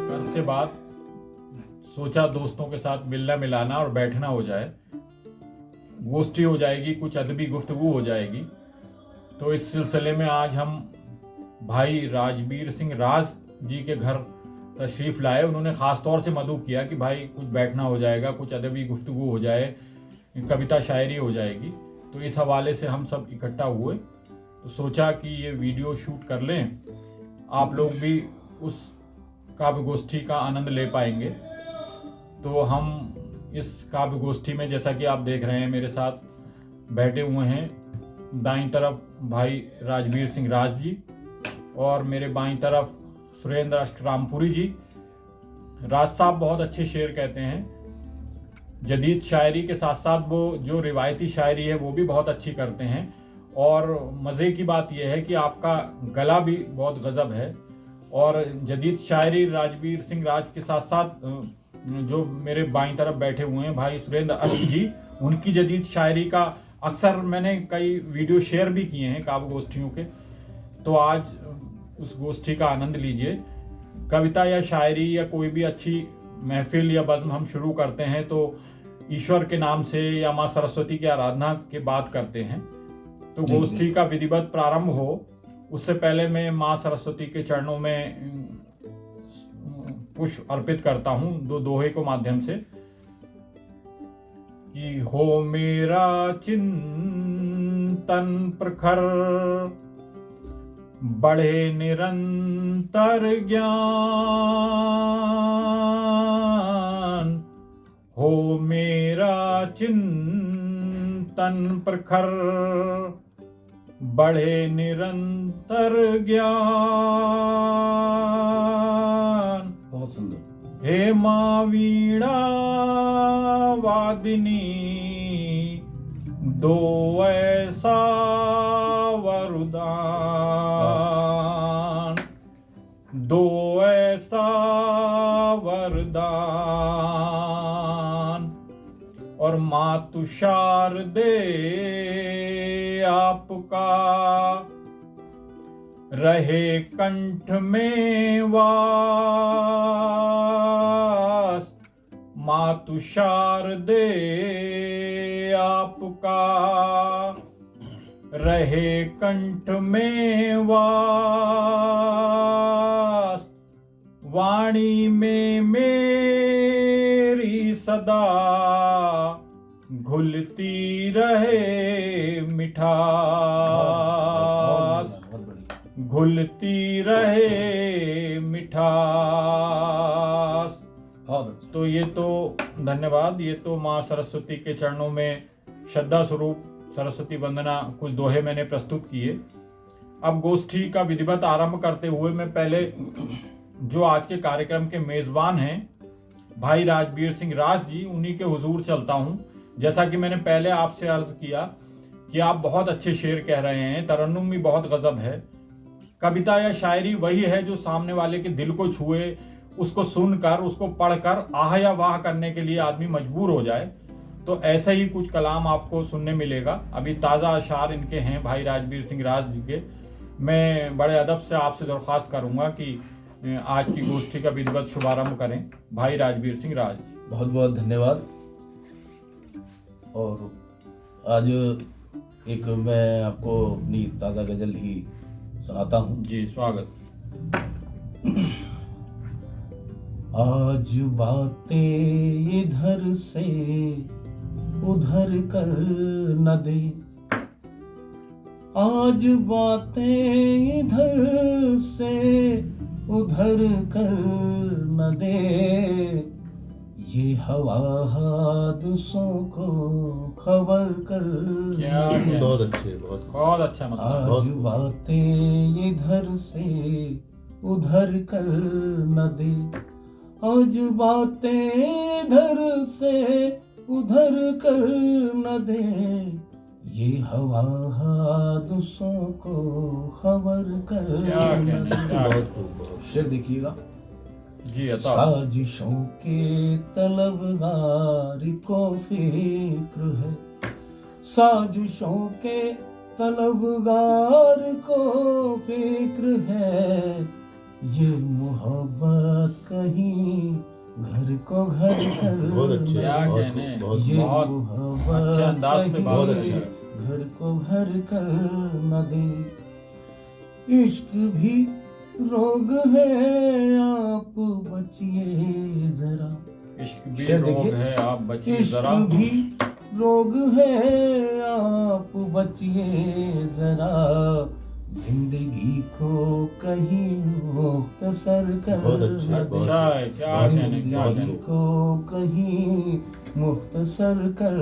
घर से बात सोचा दोस्तों के साथ मिलना मिलाना और बैठना हो जाए, गोष्ठी हो जाएगी, कुछ अदबी गुफ्तगू हो जाएगी। तो इस सिलसिले में आज हम भाई राजवीर सिंह राज जी के घर तशरीफ़ लाए। उन्होंने ख़ास तौर से मदऊ किया कि भाई कुछ बैठना हो जाएगा, कुछ अदबी गुफ्तगू हो जाए, कविता शायरी हो जाएगी। तो इस हवाले से हम सब इकट्ठा हुए, तो सोचा कि ये वीडियो शूट कर लें, आप लोग भी उस काव्य गोष्ठी का आनंद ले पाएंगे। तो हम इस काव्य गोष्ठी में, जैसा कि आप देख रहे हैं, मेरे साथ बैठे हुए हैं दाईं तरफ भाई राजवीर सिंह राज जी और मेरे बाईं तरफ सुरेंद्र अष्टरामपुरी जी। राज साहब बहुत अच्छे शेर कहते हैं। जदीद शायरी के साथ साथ वो जो रिवायती शायरी है वो भी बहुत अच्छी करते हैं। और मज़े की बात यह है कि आपका गला भी बहुत गज़ब है। और जदीद शायरी राजवीर सिंह राज के साथ साथ जो मेरे बाईं तरफ बैठे हुए हैं भाई सुरेंद्र अष्ट जी, उनकी जदीद शायरी का अक्सर मैंने कई वीडियो शेयर भी किए हैं काव्य गोष्ठियों के। तो आज उस गोष्ठी का आनंद लीजिए। कविता या शायरी या कोई भी अच्छी महफिल या बज़्म हम शुरू करते हैं तो ईश्वर के नाम से या माँ सरस्वती की आराधना के बात करते हैं। तो गोष्ठी का विधिवत प्रारंभ हो उससे पहले मैं माँ सरस्वती के चरणों में पुष्प अर्पित करता हूँ दो दोहे को माध्यम से कि हो मेरा चिंतन प्रखर, बढ़े निरंतर ज्ञान। हो मेरा चिंतन प्रखर, बढ़े निरंतर ज्ञान। बहुत सुंदर। हे माँ वीणा वादिनी, दो ऐसा वरदान, दो ऐसा वरदान। और मातु शारदे आपका, रहे कंठ में वास। मातु शारदे आपका, रहे कंठ में वास। वाणी में मेरी सदा, घुलती रहे मिठास, घुलती रहे मिठास। तो ये तो धन्यवाद। ये तो माँ सरस्वती के चरणों में श्रद्धा स्वरूप सरस्वती वंदना कुछ दोहे मैंने प्रस्तुत किए। अब गोष्ठी का विधिवत आरंभ करते हुए मैं पहले जो आज के कार्यक्रम के मेजबान हैं भाई राजवीर सिंह राज जी, उन्हीं के हुजूर चलता हूं। जैसा कि मैंने पहले आपसे अर्ज किया कि आप बहुत अच्छे शेर कह रहे हैं, तरन्नुम भी बहुत गजब है। कविता या शायरी वही है जो सामने वाले के दिल को छुए, उसको सुनकर, उसको पढ़कर आह या वाह करने के लिए आदमी मजबूर हो जाए। तो ऐसा ही कुछ कलाम आपको सुनने मिलेगा। अभी ताज़ा अशार इनके हैं भाई राजवीर सिंह राज जी के। मैं बड़े अदब से आपसे दरख्वास्त करूंगा कि आज की गोष्ठी का विधिवत शुभारंभ करें भाई राजवीर सिंह राज। बहुत बहुत धन्यवाद। और आज एक मैं आपको अपनी ताज़ा गज़ल ही सुनाता हूँ। जी स्वागत। आज बातें इधर से उधर कर न दे, आज बातें इधर से उधर कर न दे। ये हवा हादसों को खबर कर। क्या बहुत अच्छे, बहुत अच्छा मतलब। आज बातें इधर से उधर कर न दे, आज बातें इधर से उधर कर न दे। ये हवा हादसों को खबर कर न दे। बहुत खूब। शेर देखिएगा। जी साजिशों के तलबगार को फिक्र है, साजिशों के तलबगार को फिक्र है, ये मोहब्बत कहीं घर को घर कर बहुत अच्छे, क्या बहुत कहने, बहुत ये बहुत मोहब्बत अच्छे अंदाज से कहीं बात बहुत करी। अच्छा। घर को घर कर न दे। इश्क भी रोग है, आप बचिए जरा। इश्क भी शेर रोग देखिए। है, आप बचिए इश्क जरा। भी रोग है, आप बचिए जरा। जिंदगी को कहीं मुख्तसर कर बहुत अच्छे, न बहुत दे। अच्छा है, क्या बहुत कहने, क्या बहुत कहने। को कहीं मुख्तसर कर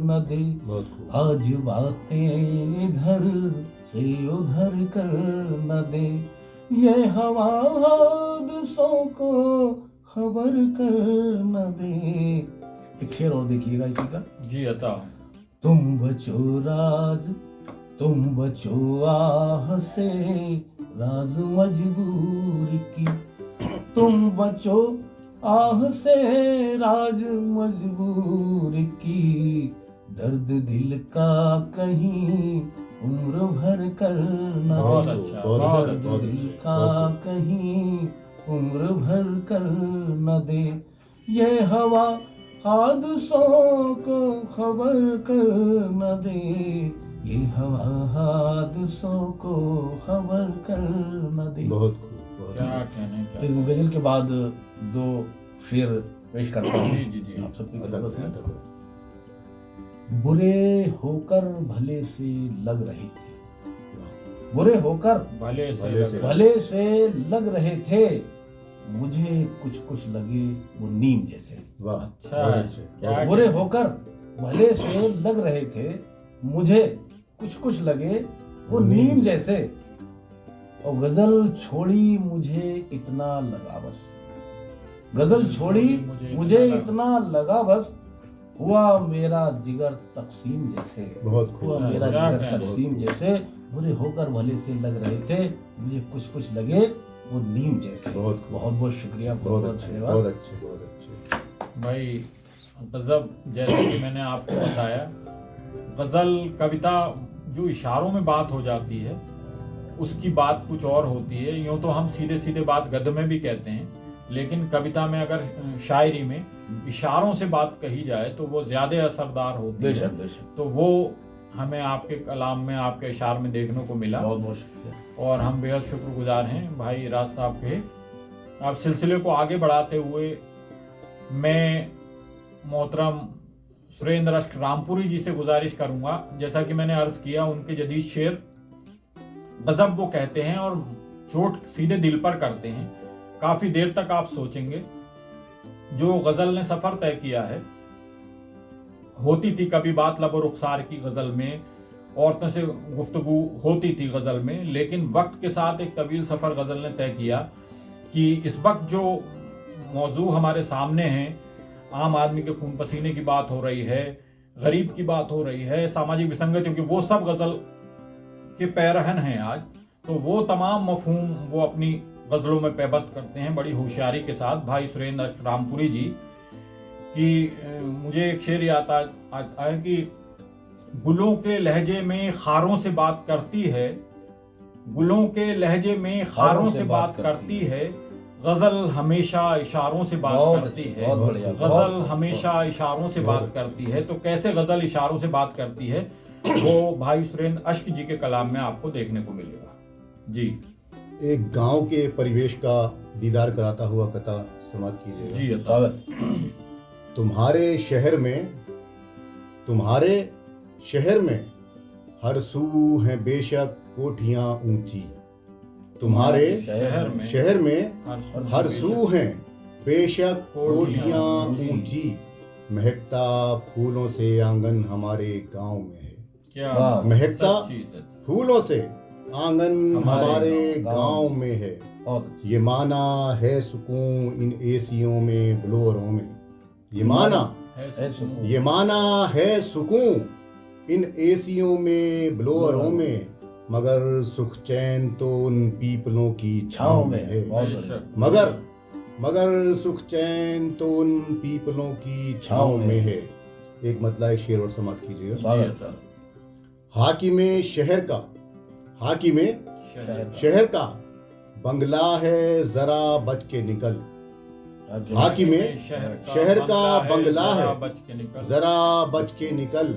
न दे। बहुत खूब। आज बातें इधर से उधर कर न दे। ये हवा हादसों को खबर कर न दे। एक शेर और देखिएगा इसी का। जी अता। तुम बचो राज, तुम बचो आह से, राज मजबूरी की। तुम बचो आह से, राज मजबूरी की। दर्द दिल का कहीं उम्र भर कर न बहुत दे। अच्छा, बहुत बहुत अच्छा, दर्द अच्छा। बहुत दिल अच्छे, का बहुत कहीं उम्र भर कर न दे। ये हवा हादसों को खबर कर न दे। ये हवा हादसों को खबर कर न दे। बहुत खूब, बहुत क्या खूब। कहने, क्या इस गजल के बाद दो शेर पेश करता हूँ। जी, जी, जी। आप सबकी अदा खिदमत करें, में। अदा करें। बुरे होकर भले से लग रहे थे, बुरे होकर भले से भले लग से। रहा। भले से लग रहे थे। मुझे कुछ कुछ लगे वो नीम जैसे। वाह, अच्छा बहुत है, अच्छे, क्या बहुत बुरे कहने। होकर भले से लग रहे थे। मुझे कुछ कुछ लगे वो नीम जैसे। और गजल छोड़ी मुझे इतना लगा बस। गजल छोड़ी मुझे इतना लगा बस। हुआ मेरा जिगर तकसीम जैसे। बहुत खूब। हुआ मेरा क्या जिगर कहने। तकसीम जैसे। बुरे होकर भले से लग रहे थे। मुझे कुछ कुछ लगे वो नीम जैसे। बहुत खूब। बहुत बहुत शुक्रिया, बहुत बहुत बहुत अच्छे, धन्यवाद। बहुत अच्छे, बहुत अच्छे। भाई गजब, जैसे कि मैंने आपको बताया, गजल कविता जो इशारों में बात हो जाती है उसकी बात कुछ और होती है। यूँ तो हम सीधे सीधे बात गद्य में भी कहते हैं, लेकिन कविता में अगर शायरी में इशारों से बात कही जाए तो वो ज्यादा असरदार होती है। बेशक बेशक, तो वो हमें आपके कलाम में, आपके इशार में देखने को मिला, बहुत बहुत शुक्रिया। और हम बेहद शुक्रगुजार हैं भाई राज साहब के। आप सिलसिले को आगे बढ़ाते हुए मैं मोहतरम सुरेंद्र अश्क रामपुरी जी से गुजारिश करूंगा, जैसा कि मैंने अर्ज किया, उनके जदीद शेर गजब वो कहते हैं और चोट सीधे दिल पर करते हैं। काफी देर तक आप सोचेंगे। जो गजल ने सफर तय किया है, होती थी कभी बात लबो रुखसार की गजल में, औरतों से गुफ्तगू होती थी गजल में, लेकिन वक्त के साथ एक तवील सफर गजल ने तय किया कि इस वक्त जो मौजू हमारे सामने हैं, आम आदमी के खून पसीने की बात हो रही है, गरीब की बात हो रही है, सामाजिक विसंगतियों की, वो सब गजल के पैरहन हैं आज। तो वो तमाम मफहूम वो अपनी गजलों में पेबस्त करते हैं बड़ी होशियारी के साथ। भाई सुरेंद्र अश्क रामपुरी जी की मुझे एक शेर याद आता है कि गुलों के लहजे में खारों से बात करती है, गुलों के लहजे में खारों से बात करती है, गजल हमेशा इशारों से बात बहुत करती अच्छी, है, बहुत बढ़िया, गजल बहुत- हमेशा इशारों से बहुत बात करती है। तो कैसे गजल इशारों से बात करती है वो भाई सुरेंद्र अश्क जी के कलाम में आपको देखने को मिलेगा। जी एक गांव के परिवेश का दीदार कराता हुआ कथा समाप्त कीजिएगा। जी स्वागत। तुम्हारे शहर में हर सू हैं बेशक कोठियां ऊंची। तुम्हारे शहर में हर सू हैं बेशक कोठियां ऊंची। महकता फूलों से आंगन हमारे गांव में है। क्या वाह, महकता सच्ची सच्ची। फूलों से आंगन हमारे हमारे गांव गांव में है। बहुत अच्छी। ये माना है सुकून इन एसियों में ब्लोअरों में। ये माना है सुकून। ये माना है सुकून इन एसियों में ब्लोअरों में, मगर सुख चैन तो उन पीपलों की छांव में है। बहुत बेशक। बढ़िया। मगर सुख चैन तो उन पीपलों की छांव में है। एक मतलब एक शेर और समाप्त कीजिएगा। स्वागत। हाकिमे शहर का, हाकिमे शहर का बंगला है जरा बच के निकल। हाकिमे शहर का बंगला है जरा बच के निकल,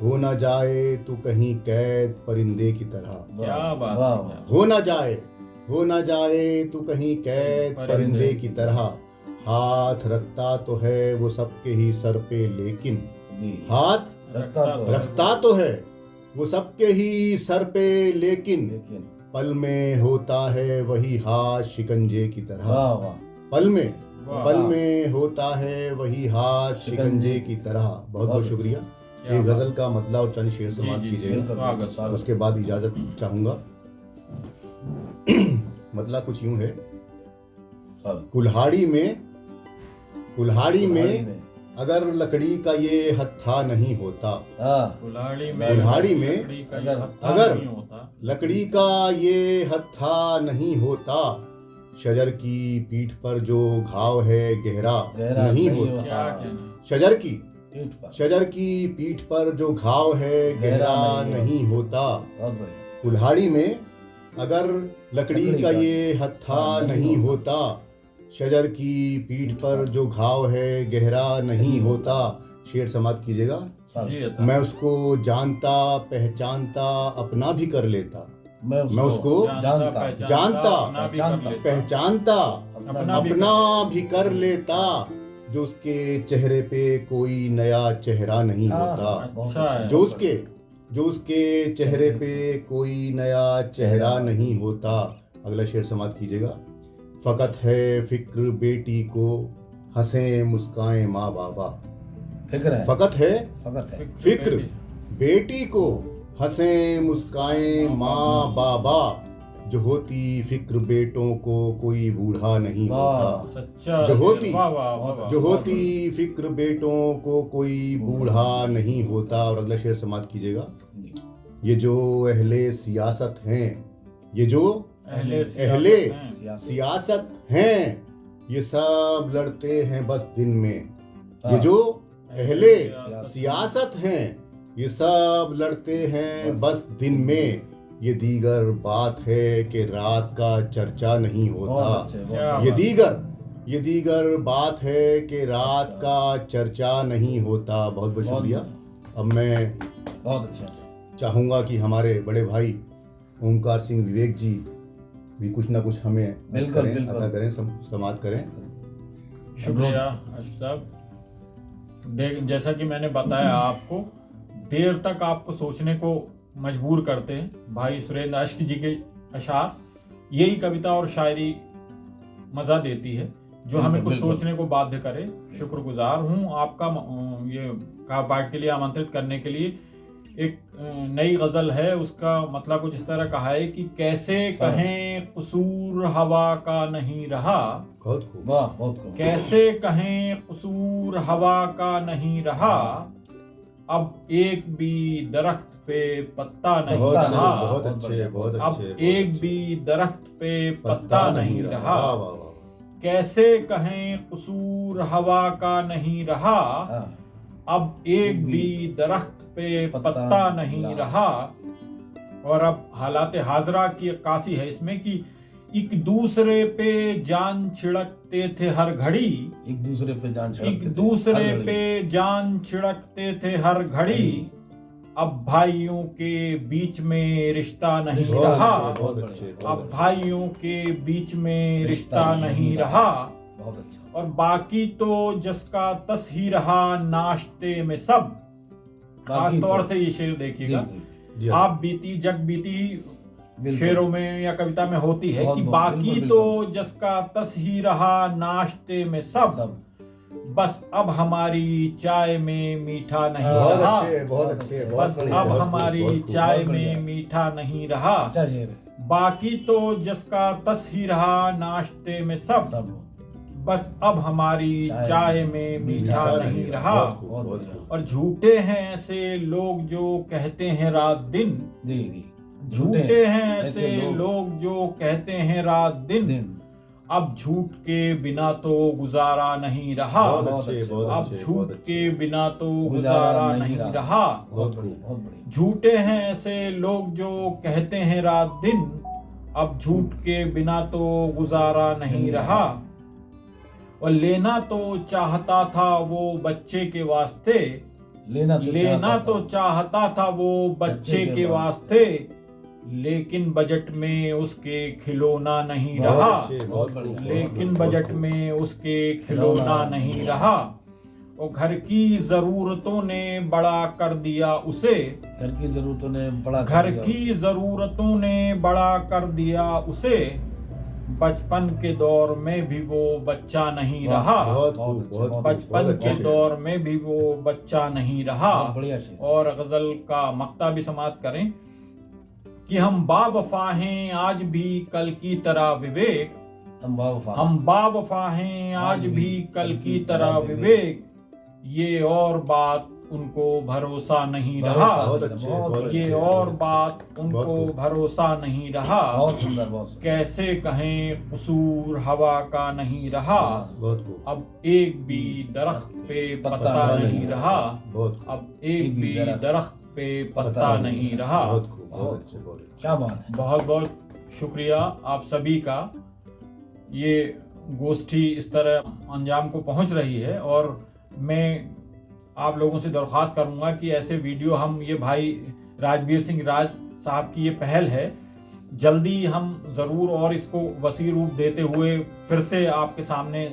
हो ना जाए तू कहीं कैद परिंदे की तरह। क्या बात है। हो ना जाए तू कहीं कैद परिंदे की तरह। हाथ रखता तो है वो सबके ही सर पे लेकिन, हाथ रखता तो है वो सबके ही सर पे लेकिन, पल में होता है वही हाथ शिकंजे की तरह। पल में होता है वही हाथ शिकंजे की तरह। बहुत बहुत शुक्रिया। ये गजल का मतलब और चंद शेर समाप्त कीजिएगा, उसके बाद इजाजत चाहूंगा। मतलब कुछ यूं है, कुल्हाड़ी में अगर लकड़ी का ये हत्था नहीं होता, कुल्हाड़ी में अगर लकड़ी का ये हत्था नहीं होता, शजर की पीठ पर जो घाव है गहरा नहीं होता। शजर की पीठ पर जो घाव है गहरा नहीं होता। कुल्हाड़ी में अगर लकड़ी का ये हत्था नहीं होता, शजर की पीठ पर जो घाव है गहरा नहीं होता। शेर समाप्त कीजिएगा। मैं उसको जानता पहचानता अपना भी कर लेता। मैं उसको जानता पहचानता अपना भी कर लेता, जो उसके चेहरे पे कोई नया चेहरा नहीं होता। जो उसके चेहरे पे कोई नया चेहरा नहीं होता। अगला शेर समाप्त कीजिएगा। फकत है फिक्र बेटी को हंसे मुस्काए माँ बाबा। फकत है फिक्र बेटी को हंसे मुस्काए माँ बाबा, जो होती फिक्र बेटों को कोई बूढ़ा नहीं होता। जो होती फिक्र बेटों को कोई बूढ़ा नहीं होता। और अगला शेर समाप्त कीजिएगा। ये जो अहले सियासत हैं, ये जो अहले सियासत हैं, ये सब लड़ते हैं बस दिन में। ये जो अहले सियासत हैं, ये सब लड़ते हैं बस दिन में। ये दीगर बात है कि रात का चर्चा नहीं होता। ये दीगर बात है कि रात का चर्चा नहीं होता। बहुत बहुत शुक्रिया। अब मैं चाहूँगा कि हमारे बड़े भाई ओंकार सिंह विवेक जी भी कुछ ना कुछ हमें अता करें, समाप्त करें। शुक्रिया अशोक साहब। जैसा कि मैंने बताया आपको, देर तक आपको सोचने को मजबूर करते हैं भाई सुरेंद्र अश्क जी के अशार। यही कविता और शायरी मज़ा देती है, जो हमें कुछ सोचने को बाध्य करे। शुक्रगुजार हूँ आपका ये का पाठ के लिए आमंत्रित करने के लिए। एक नई गज़ल है, उसका मतलब कुछ इस तरह कहा है कि कैसे कहें कसूर हवा का नहीं रहा। कैसे कहें कसूर हवा का नहीं रहा, अब एक भी दरख्त पे पत्ता नहीं रहा। अब एक भी दरख्त पे पत्ता नहीं रहा। कैसे कहें कसूर हवा का नहीं रहा, अब एक भी दरख्त पे पत्ता नहीं रहा। और अब हालात हाजरा की अक्कासी है इसमें कि एक दूसरे पे जान छिड़कते थे हर घड़ी। एक दूसरे पे जान छिड़कते थे हर घड़ी, अब भाइयों के बीच में रिश्ता नहीं रहा। अब भाइयों के बीच में रिश्ता नहीं रहा। और बाकी तो जिसका तस ही रहा नाश्ते में सब। खास तौर से ये शेर देखिएगा, आप बीती जग बीती शेरों में या कविता में होती है कि बाकी तो जिसका तस ही रहा नाश्ते में सब, बस अब हमारी चाय में मीठा नहीं रहा। बस अब हमारी चाय में मीठा नहीं रहा। बाकी तो जिसका तस ही रहा नाश्ते में सब, बस अब हमारी चाय में मीठा नहीं रहा। और झूठे हैं ऐसे लोग जो कहते हैं रात दिन। झूठे हैं ऐसे लोग जो कहते हैं रात दिन, अब झूठ के बिना तो गुजारा नहीं रहा। बहुत अच्छे, बहुत अब अच्छे, झूठ बहुत अच्छे। के बिना तो गुजारा नहीं रहा। बहुत बढ़िया, बहुत बढ़िया। झूठे हैं ऐसे लोग जो कहते हैं रात दिन, अब झूठ के बिना तो गुजारा नहीं रहा। और लेना तो चाहता था वो बच्चे के वास्ते, लेना तो चाहता था वो बच्चे के वास्ते, लेकिन बजट में उसके खिलौना नहीं बहुत रहा। अच्छे, बहुत बढ़िया, लेकिन बहुत बजट खूब। में उसके खिलौना नहीं रहा। और घर की जरूरतों ने बड़ा कर दिया उसे, घर की जरूरतों ने बड़ा कर घर दिया की जरूरतों ने बड़ा कर दिया उसे, बचपन के दौर में भी वो बच्चा नहीं रहा। बहुत बहुत खूब, अच्छे, बहुत बहुत खूब, बचपन बहुत के अच्छे। दौर में भी वो बच्चा नहीं रहा। बहुत बढ़िया शेर। और गजल का मक्ता भी समाप्त करें कि हम बावफा हैं आज भी कल की तरह विवेक, हम बावफा, हम बावफा हैं आज भी कल की तरह विवेक, ये और बात उनको भरोसा नहीं रहा। बहुत अच्छे, बहुत अच्छे, ये बहुत और अच्छे। बात उनको खूब। भरोसा नहीं रहा। बहुत सुंदर, बहुत सुंदर। कैसे कहें कसूर हवा का नहीं रहा। बहुत खूब। अब एक भी दरख्त पे पत्ता नहीं रहा। बहुत खूब। अब एक भी दरख्त पे पत्ता नहीं रहा। बहुत खूब, बहुत अच्छे, बहुत अच्छे। क्या बात है। बहुत बहुत शुक्रिया आप सभी का। ये गोष्ठी इस तरह अंजाम को पहुंच रही है और मैं आप लोगों से दरख्वास्त करूंगा कि ऐसे वीडियो हम, ये भाई राजवीर सिंह राज साहब की ये पहल है, जल्दी हम ज़रूर और इसको वसी रूप देते हुए फिर से आपके सामने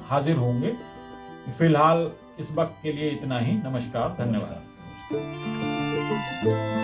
हाजिर होंगे। फिलहाल इस वक्त के लिए इतना ही। नमस्कार, धन्यवाद। नमस्कार।